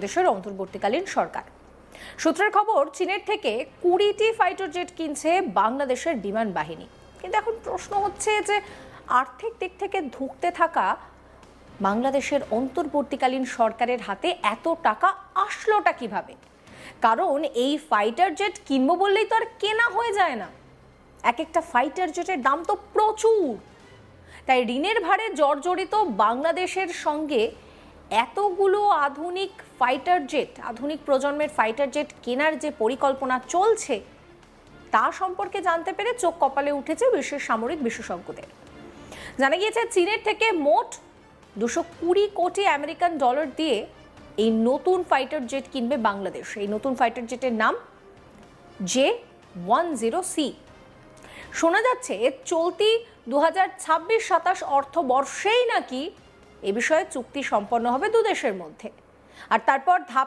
দেশের অন্তর্বর্তীকালীন সরকার। সূত্রের খবর, চীনের থেকে 20টি ফাইটার জেট কিনছে বাংলাদেশের বিমান বাহিনী। কিন্তু এখন প্রশ্ন হচ্ছে যে আর্থিক দিক থেকে ধুঁকতে থাকা বাংলাদেশের অন্তর্বর্তীকালীন সরকারের হাতে এত টাকা আসলোটা কিভাবে? কারণ এই ফাইটার জেট কিনবো বললেই তো আর কেনা হয়ে যায় না। এক একটা ফাইটার জেটের দাম তো প্রচুর। তাই ঋণের ভারে জর্জরিত বাংলাদেশের সঙ্গে এতগুলো আধুনিক ফাইটার জেট, আধুনিক প্রজন্মের ফাইটার জেট কেনার যে পরিকল্পনা চলছে তা সম্পর্কে জানতে পেরে চোখ কপালে উঠেছে বিশ্বের সামরিক বিশেষজ্ঞদের। জানা গিয়েছে, চীনের থেকে মোট 220 কোটি আমেরিকান ডলার দিয়ে এই নতুন ফাইটার জেট কিনবে বাংলাদেশ। এই নতুন ফাইটার জেটের নাম J-10C। শোনা যাচ্ছে চলতি 2026-27 অর্থবর্ষেই নাকি এ বিষয়ে চুক্তি সম্পন্ন হবে দু দেশের মধ্যে, আর তারপর ধাপ